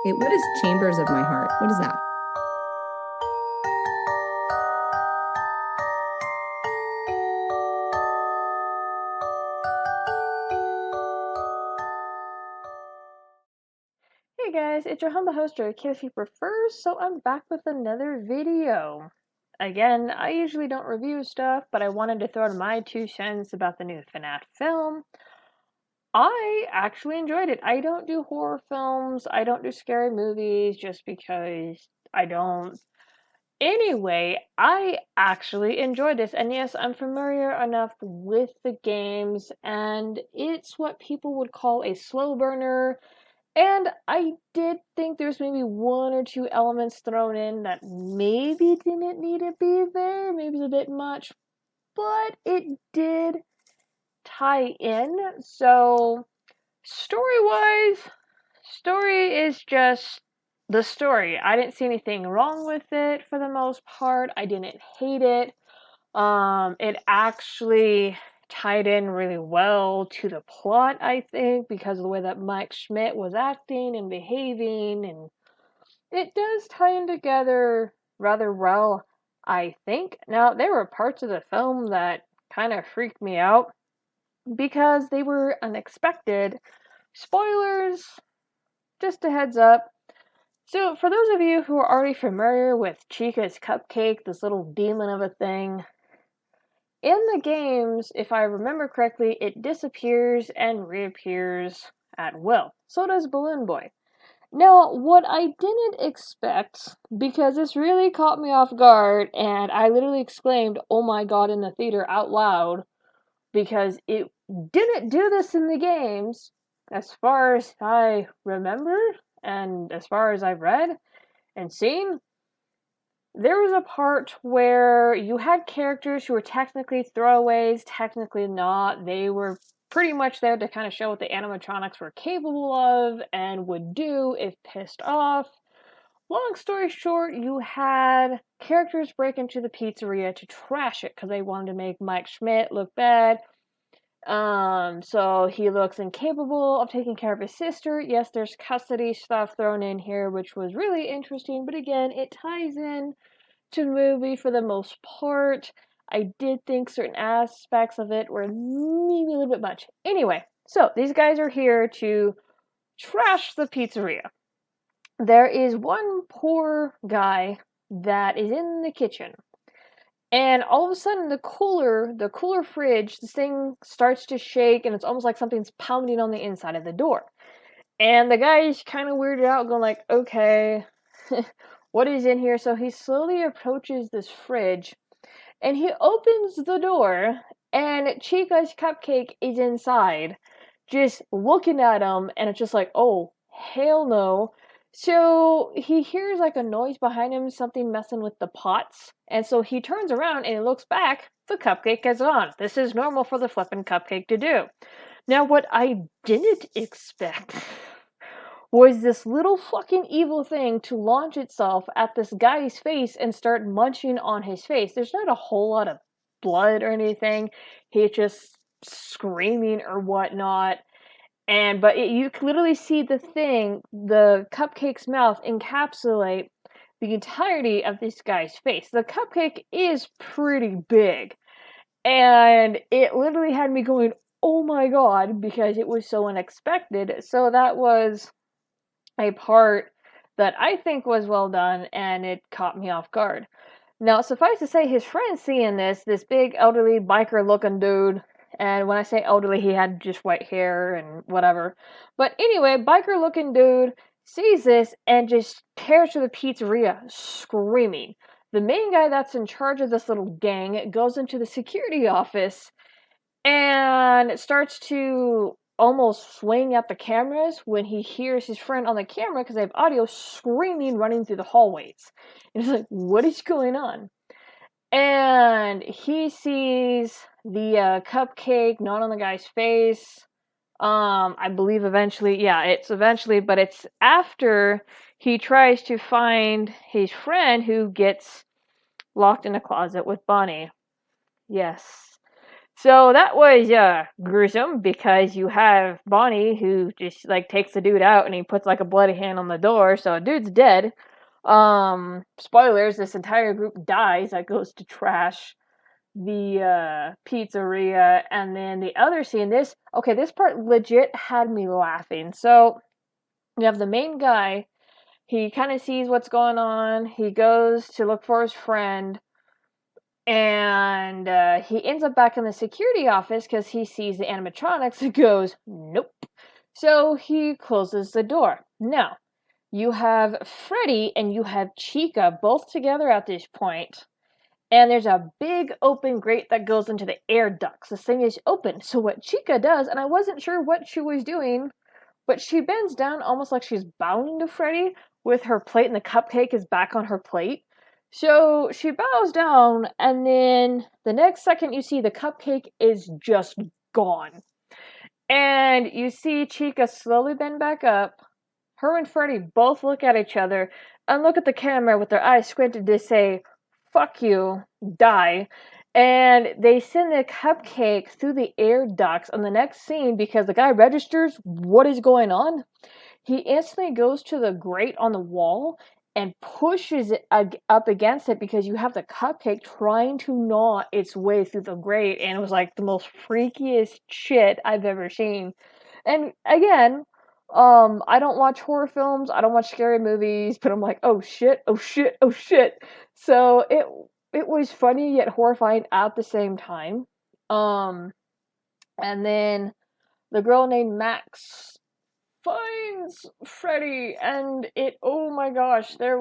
Okay, what is Chambers of My Heart? What is that? Hey guys, it's your humble host, Kid if you prefer, so I'm back with another video. Again, I usually don't review stuff, but I wanted to throw in my 2 cents about the new FNAF film. I actually enjoyed it. I don't do horror films, I don't do scary movies just because I don't. Anyway, I actually enjoyed this, and yes, I'm familiar enough with the games, and it's what people would call a slow burner. And I did think there's maybe 1 or 2 elements thrown in that maybe didn't need to be there, maybe it's a bit much, but it did tie in. So, story wise, story is just the story. I didn't see anything wrong with it for the most part. I didn't hate it. It actually tied in really well to the plot, I think, because of the way that Mike Schmidt was acting and behaving, and it does tie in together rather well, I think. Now, there were parts of the film that kind of freaked me out because they were unexpected. Spoilers, just a heads up. So, for those of you who are already familiar with Chica's Cupcake, this little demon of a thing, in the games, if I remember correctly, it disappears and reappears at will. So does Balloon Boy. Now, what I didn't expect, because this really caught me off guard, and I literally exclaimed, "Oh my god," in the theater out loud, because it didn't do this in the games, as far as I remember, and as far as I've read and seen. There was a part where you had characters who were technically throwaways, technically not. They were pretty much there to kind of show what the animatronics were capable of and would do if pissed off. Long story short, you had characters break into the pizzeria to trash it because they wanted to make Mike Schmidt look bad. So he looks incapable of taking care of his sister. Yes, there's custody stuff thrown in here, which was really interesting, but again, it ties in to the movie for the most part. I did think certain aspects of it were maybe a little bit much. Anyway, so these guys are here to trash the pizzeria. There is one poor guy that is in the kitchen. And all of a sudden, the cooler fridge, this thing starts to shake, and it's almost like something's pounding on the inside of the door. And the guy's kind of weirded out, going like, "Okay, what is in here?" So he slowly approaches this fridge, and he opens the door, and Chica's Cupcake is inside, just looking at him, and it's just like, "Oh, hell no." So he hears like a noise behind him, something messing with the pots, and so he turns around and he looks back. The cupcake is on. This is normal for the flippin' cupcake to do. Now, what I didn't expect was this little fucking evil thing to launch itself at this guy's face and start munching on his face. There's not a whole lot of blood or anything. He's just screaming or whatnot. You can literally see the cupcake's mouth encapsulate the entirety of this guy's face. The cupcake is pretty big. And it literally had me going, "Oh my god," because it was so unexpected. So that was a part that I think was well done, and it caught me off guard. Now, suffice to say, his friend seeing this big elderly biker looking dude, and when I say elderly, he had just white hair and whatever. But anyway, biker looking dude sees this and just tears to the pizzeria, screaming. The main guy that's in charge of this little gang goes into the security office and starts to almost swing at the cameras when he hears his friend on the camera, because they have audio, screaming, running through the hallways. And he's like, "What is going on?" And he sees the cupcake not on the guy's face. I believe eventually, yeah, it's eventually, but it's after he tries to find his friend who gets locked in a closet with Bonnie. Yes. So that was gruesome because you have Bonnie who just like takes the dude out and he puts like a bloody hand on the door, so a dude's dead. Spoilers, this entire group dies that goes to trash the pizzeria. And then the other scene, this part legit had me laughing. So you have the main guy, he kind of sees what's going on, he goes to look for his friend, and he ends up back in the security office because he sees the animatronics and goes, nope. So he closes the door. Now, you have Freddy and you have Chica both together at this point, and there's a big open grate that goes into the air ducts. This thing is open. So what Chica does, and I wasn't sure what she was doing, but she bends down almost like she's bowing to Freddy with her plate, and the cupcake is back on her plate. So she bows down, and then the next second you see the cupcake is just gone. And you see Chica slowly bend back up. Her and Freddy both look at each other and look at the camera with their eyes squinted to say, fuck you, die. And they send the cupcake through the air ducts on the next scene because the guy registers what is going on. He instantly goes to the grate on the wall and pushes it up against it because you have the cupcake trying to gnaw its way through the grate, and it was like the most freakiest shit I've ever seen. And again, I don't watch horror films, I don't watch scary movies, but I'm like, oh shit, oh shit, oh shit. So it was funny yet horrifying at the same time. And then the girl named Max finds Freddy, and oh my gosh, I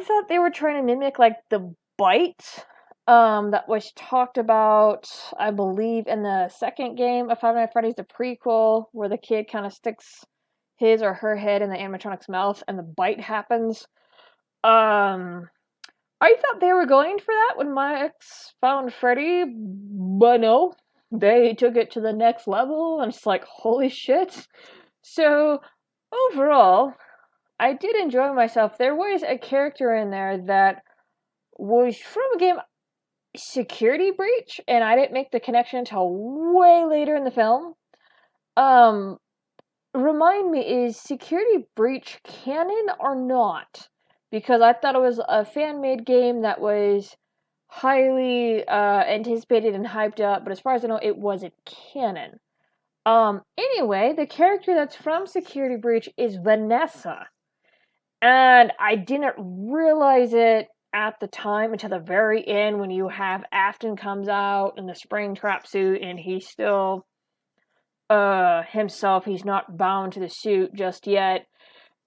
thought they were trying to mimic like the bite that was talked about, I believe, in the second game of Five Nights at Freddy's, the prequel, where the kid kind of sticks his or her head in the animatronic's mouth and the bite happens. um I thought they were going for that when Max found Freddy, but no, they took it to the next level, and it's like, holy shit. So, overall, I did enjoy myself. There was a character in there that was from a game, Security Breach, and I didn't make the connection until way later in the film. Um, Remind me, is Security Breach canon or not? Because I thought it was a fan-made game that was highly anticipated and hyped up, but as far as I know, it wasn't canon. Anyway, the character that's from Security Breach is Vanessa. And I didn't realize it at the time until the very end when you have Afton comes out in the spring trap suit and he's still himself. He's not bound to the suit just yet.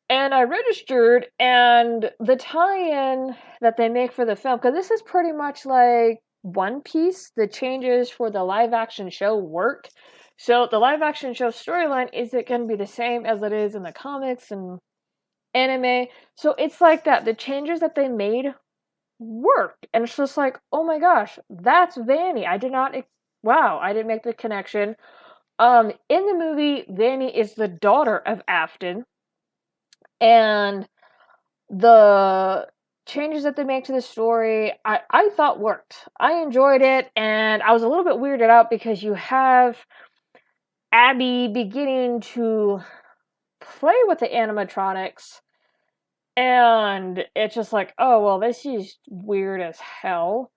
And I registered, and the tie-in that they make for the film, because this is pretty much like One Piece, the changes for the live-action show work. So the live-action show storyline isn't going to be the same as it is in the comics and anime. So it's like that. The changes that they made work. And it's just like, oh my gosh, that's Vanny. I didn't make the connection. In the movie, Vanny is the daughter of Afton, and the changes that they make to the story, I thought worked. I enjoyed it, and I was a little bit weirded out because you have Abby beginning to play with the animatronics, and it's just like, oh, well, this is weird as hell.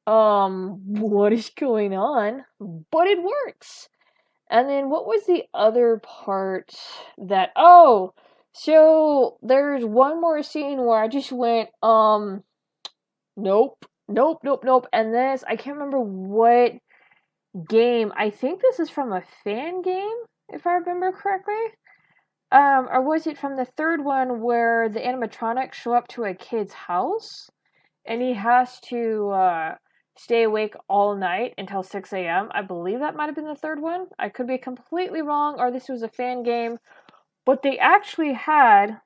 What is going on? But it works. And then what was the other part that, oh, so there's one more scene where I just went, nope, nope, nope, nope. And this, I can't remember what game. I think this is from a fan game, if I remember correctly. Or was it from the third one where the animatronics show up to a kid's house and he has to stay awake all night until 6 a.m.? I believe that might have been the third one. I could be completely wrong, or this was a fan game. But they actually had.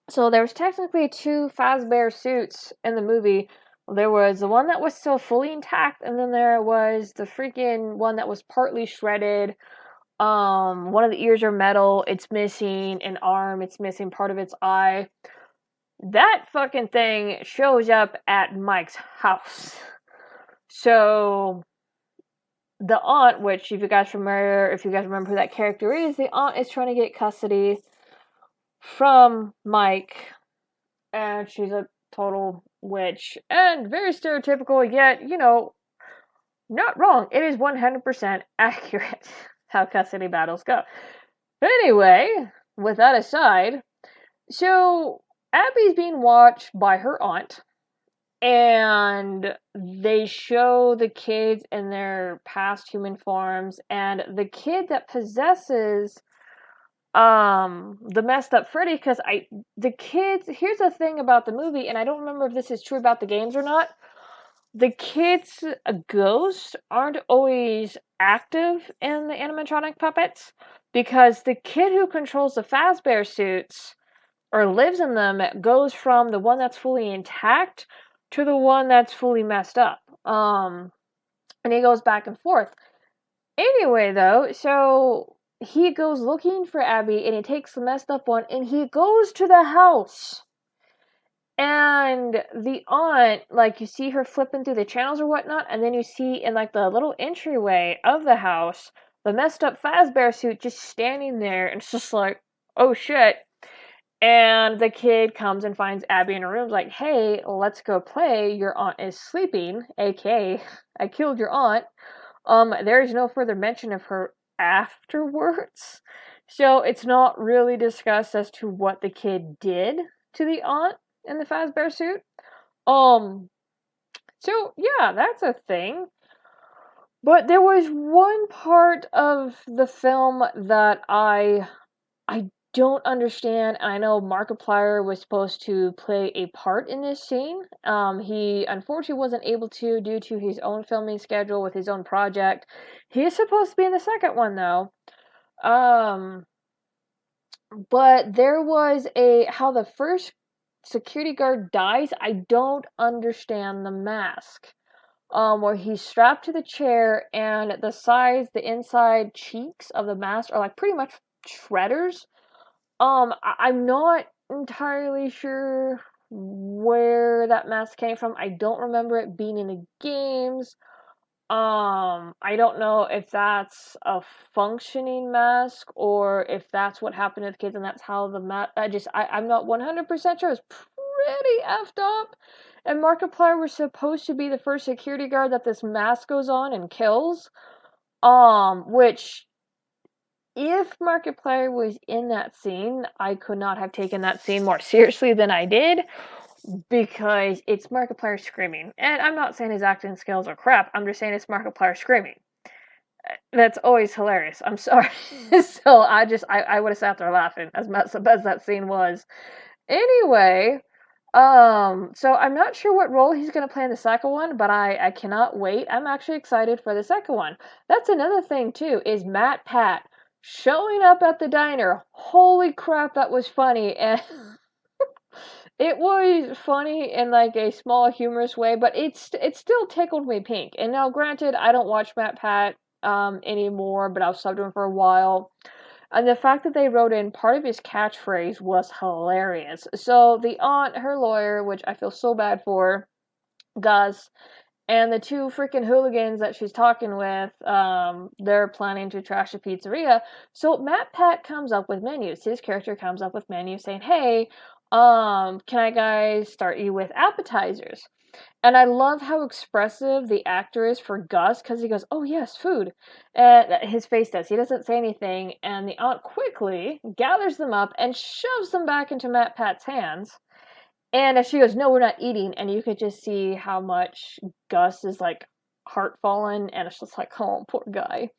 So there was technically two Fazbear suits in the movie. There was the one that was still fully intact, and then there was the freaking one that was partly shredded. One of the ears are metal, it's missing an arm, it's missing part of its eye. That fucking thing shows up at Mike's house. So the aunt, which if you guys remember who that character is, the aunt is trying to get custody from Mike, and she's a total witch and very stereotypical, yet not wrong. It is 100% accurate how custody battles go. Anyway, with that aside, so Abby's being watched by her aunt, and they show the kids in their past human forms, and the kid that possesses the messed up Freddy, because here's the thing about the movie, and I don't remember if this is true about the games or not. The kids' ghosts aren't always active in the animatronic puppets, because the kid who controls the Fazbear suits or lives in them goes from the one that's fully intact to the one that's fully messed up. And he goes back and forth. Anyway, though, so he goes looking for Abby, and he takes the messed up one, and he goes to the house. And the aunt, like, you see her flipping through the channels or whatnot, and then you see in, like, the little entryway of the house, the messed up Fazbear suit just standing there, and it's just like, oh shit. And the kid comes and finds Abby in her room, like, hey, let's go play. Your aunt is sleeping, aka, I killed your aunt. There is no further mention of her afterwards. So it's not really discussed as to what the kid did to the aunt in the Fazbear suit. So yeah, that's a thing. But there was one part of the film that I don't understand. I know Markiplier was supposed to play a part in this scene. He unfortunately wasn't able to due to his own filming schedule with his own project. He is supposed to be in the second one though. But there was how the first security guard dies. I don't understand the mask. Where he's strapped to the chair, and the inside cheeks of the mask are like pretty much shredders. I'm not entirely sure where that mask came from. I don't remember it being in the games. I don't know if that's a functioning mask or if that's what happened to the kids and that's how the mask. I'm not 100% sure. It's pretty effed up. And Markiplier was supposed to be the first security guard that this mask goes on and kills. Which, if Markiplier was in that scene, I could not have taken that scene more seriously than I did, because it's Markiplier screaming. And I'm not saying his acting skills are crap, I'm just saying it's Markiplier screaming. That's always hilarious. I'm sorry. So I would have sat there laughing as much as that scene was. Anyway, so I'm not sure what role he's going to play in the second one, but I cannot wait. I'm actually excited for the second one. That's another thing, too, is Matt Pat showing up at the diner. Holy crap, that was funny. And it was funny in like a small humorous way, but it still tickled me pink. And now, granted, I don't watch Matt Pat anymore, but I've subbed him for a while. And the fact that they wrote in part of his catchphrase was hilarious. So the aunt, her lawyer, which I feel so bad for, Gus, and the two freaking hooligans that she's talking with, they're planning to trash a pizzeria. So Matt Pat comes up with menus. His character comes up with menus saying, hey, can I guys start you with appetizers? And I love how expressive the actor is for Gus, because he goes, oh yes, food. And his face does. He doesn't say anything, and the aunt quickly gathers them up and shoves them back into Matt Pat's hands. And as she goes, no, we're not eating. And you could just see how much Gus is like heart fallen, and it's just like, oh, poor guy.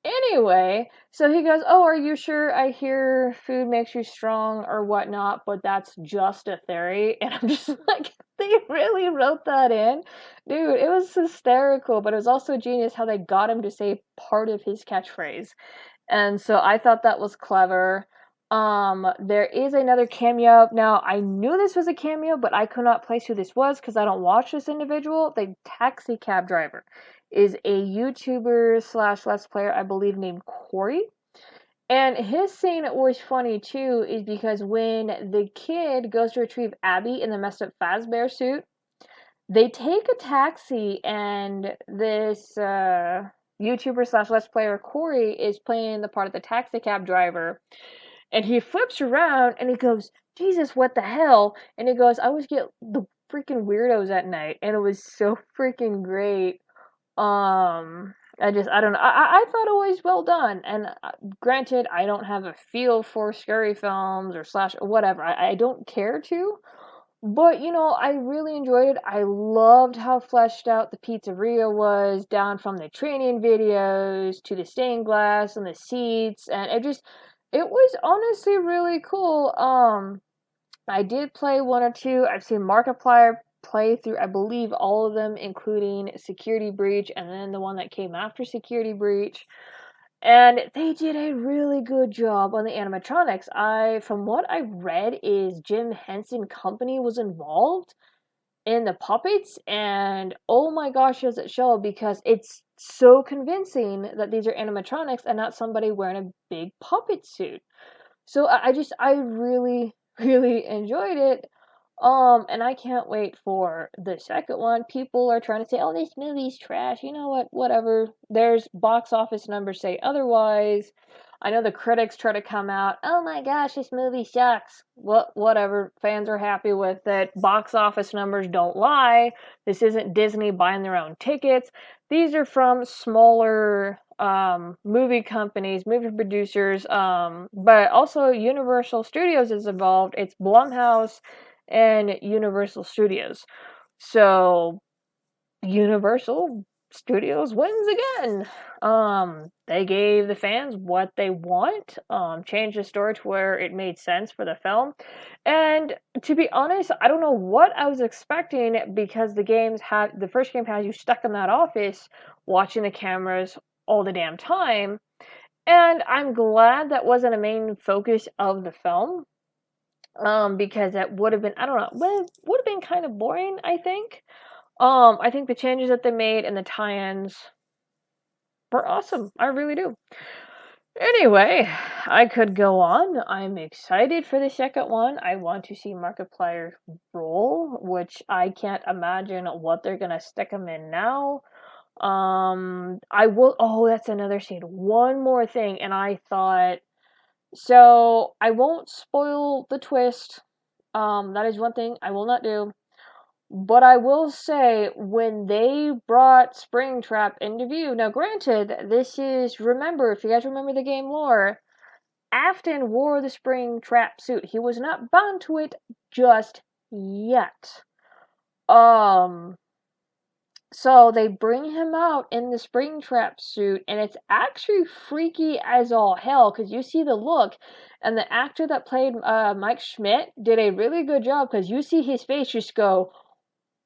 Anyway, so he goes, oh, are you sure? I hear food makes you strong or whatnot, but that's just a theory. And I'm just like, they really wrote that in? Dude, it was hysterical, but it was also genius how they got him to say part of his catchphrase. And so I thought that was clever. There is another cameo. Now, I knew this was a cameo, but I could not place who this was because I don't watch this individual. The taxi cab driver is a YouTuber slash Let's Player, I believe, named Corey. And his scene was funny too, is because when the kid goes to retrieve Abby in the messed up Fazbear suit, they take a taxi, and this YouTuber slash Let's Player Corey is playing the part of the taxi cab driver, and he flips around and he goes, "Jesus, what the hell?" And he goes, "I always get the freaking weirdos at night," and it was so freaking great. I don't know. I thought it was well done, and granted, I don't have a feel for scary films or slash or whatever. I don't care to. But I really enjoyed it. I loved how fleshed out the pizzeria was, down from the training videos to the stained glass and the seats, and it was honestly really cool. I did play one or two. I've seen Markiplier play through, I believe, all of them, including Security Breach, and then the one that came after Security Breach. And they did a really good job on the animatronics. From what I've read, is Jim Henson Company was involved in the puppets, and oh my gosh, does it show, because it's so convincing that these are animatronics and not somebody wearing a big puppet suit. So I really, really enjoyed it. And I can't wait for the second one. People are trying to say, "Oh, this movie's trash." You know what? Whatever. There's box office numbers say otherwise. I know the critics try to come out, "Oh my gosh, this movie sucks." Well, whatever. Fans are happy with it. Box office numbers don't lie. This isn't Disney buying their own tickets. These are from smaller movie companies, movie producers, but also Universal Studios is involved. It's Blumhouse and Universal Studios. So Universal Studios wins again. They gave the fans what they want, changed the story to where it made sense for the film. And to be honest, I don't know what I was expecting, because the first game has you stuck in that office watching the cameras all the damn time. And I'm glad that wasn't a main focus of the film. Because it would have been, I don't know, would have been kind of boring, I think. I think the changes that they made and the tie-ins were awesome. I really do. Anyway, I could go on. I'm excited for the second one. I want to see Markiplier's role, which I can't imagine what they're gonna stick him in now. I will. Oh, that's another scene. One more thing, and I thought. So I won't spoil the twist. That is one thing I will not do. But I will say, when they brought Springtrap into view, now granted, remember, if you guys remember the game lore, Afton wore the Springtrap suit. He was not bound to it just yet. Um, so they bring him out in the Springtrap suit, and it's actually freaky as all hell, because you see the look, and the actor that played Mike Schmidt did a really good job, because you see his face just go,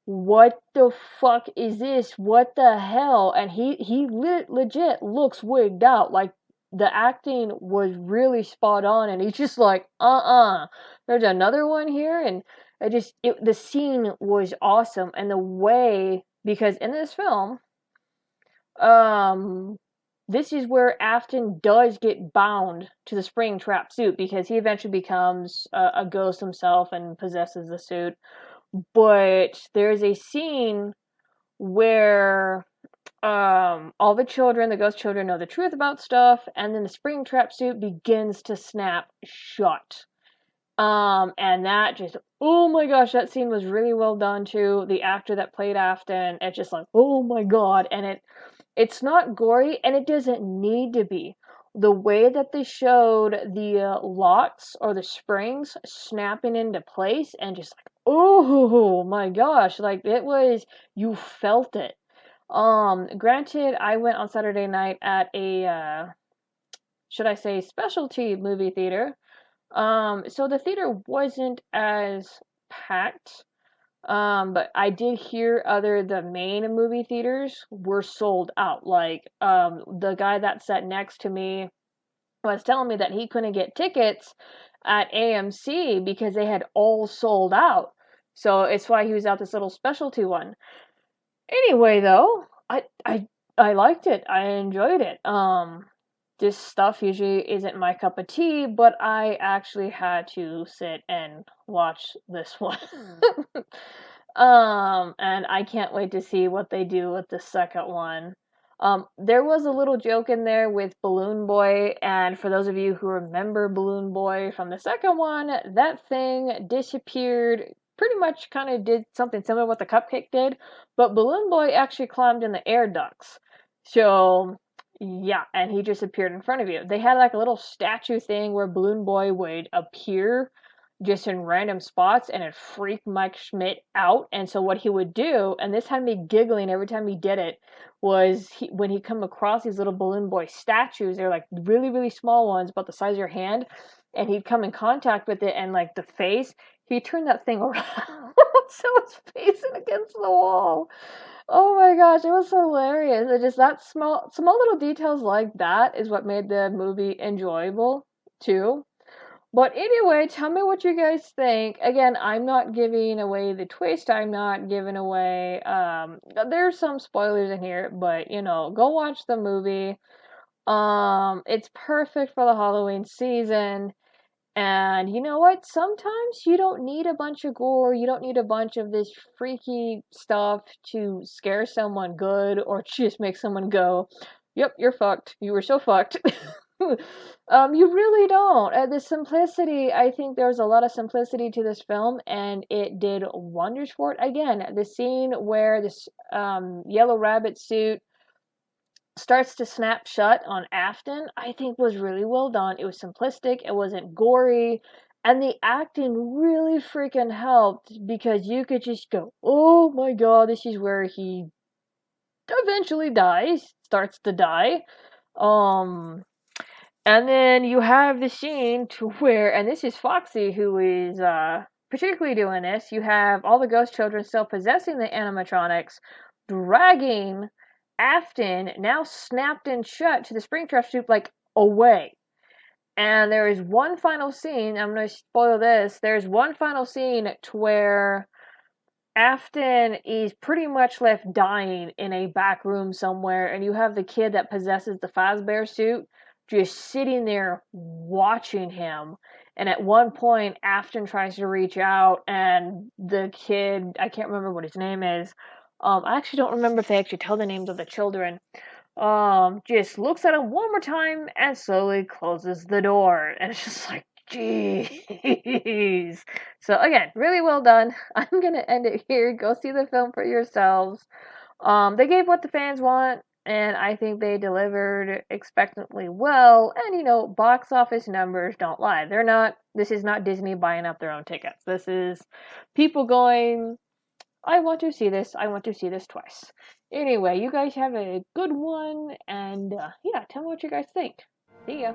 "What the fuck is this? What the hell?" And he legit looks wigged out. Like, the acting was really spot on, and he's just like, there's another one here. And the scene was awesome, and the way, because in this film, um, this is where Afton does get bound to the Springtrap suit, because he eventually becomes a ghost himself and possesses the suit. But there's a scene where all the ghost children, know the truth about stuff, and then the Springtrap suit begins to snap shut. And that just, oh my gosh, that scene was really well done too. The actor that played Afton, it's just like, oh my god. And it's not gory, and it doesn't need to be. The way that they showed the locks or the springs snapping into place, and just like, oh my gosh, like, you felt it. Granted, I went on Saturday night at a, should I say, specialty movie theater. So the theater wasn't as packed. But I did hear the main movie theaters were sold out. Like, the guy that sat next to me was telling me that he couldn't get tickets at AMC because they had all sold out. So it's why he was at this little specialty one. Anyway, though, I liked it. I enjoyed it. This stuff usually isn't my cup of tea, but I actually had to sit and watch this one. And I can't wait to see what they do with the second one. There was a little joke in there with Balloon Boy, and for those of you who remember Balloon Boy from the second one, that thing disappeared. Pretty much kind of did something similar to what the cupcake did, but Balloon Boy actually climbed in the air ducts. So, yeah, and he just appeared in front of you. They had like a little statue thing where Balloon Boy would appear just in random spots and it freaked Mike Schmidt out. And so what he would do, and this had me giggling every time he did it, was when he come across these little Balloon Boy statues, they're like really, really small ones, about the size of your hand, and he'd come in contact with it and like the face, he turned that thing around so it's facing against the wall. Oh my gosh, it was hilarious. It just that small little details like that is what made the movie enjoyable too. But anyway, tell me what you guys think. Again, I'm not giving away the twist. I'm not giving away there's some spoilers in here, but go watch the movie. It's perfect for the Halloween season. And you know what? Sometimes you don't need a bunch of gore. You don't need a bunch of this freaky stuff to scare someone good or just make someone go, "Yep, you're fucked. You were so fucked." You really don't. The simplicity, I think there's a lot of simplicity to this film, and it did wonders for it. Again, the scene where this yellow rabbit suit starts to snap shut on Afton, I think was really well done. It was simplistic, it wasn't gory, and the acting really freaking helped because you could just go, oh my god, this is where he eventually dies, starts to die. Um, and then you have the scene to where, and this is Foxy who is particularly doing this. You have all the ghost children still possessing the animatronics, dragging Afton, now snapped and shut, to the Springtrap soup, like away. And there is one final scene. I'm going to spoil this. There's one final scene to where Afton is pretty much left dying in a back room somewhere, and you have the kid that possesses the Fazbear suit just sitting there watching him. And at one point, Afton tries to reach out, and the kid, I can't remember what his name is. I actually don't remember if they actually tell the names of the children. Just looks at him one more time and slowly closes the door. And it's just like, jeez. So again, really well done. I'm gonna end it here. Go see the film for yourselves. They gave what the fans want, and I think they delivered expectantly well. And box office numbers don't lie. They're not. This is not Disney buying up their own tickets. This is people going, I want to see this. I want to see this twice. Anyway, you guys have a good one, and yeah, tell me what you guys think. See ya.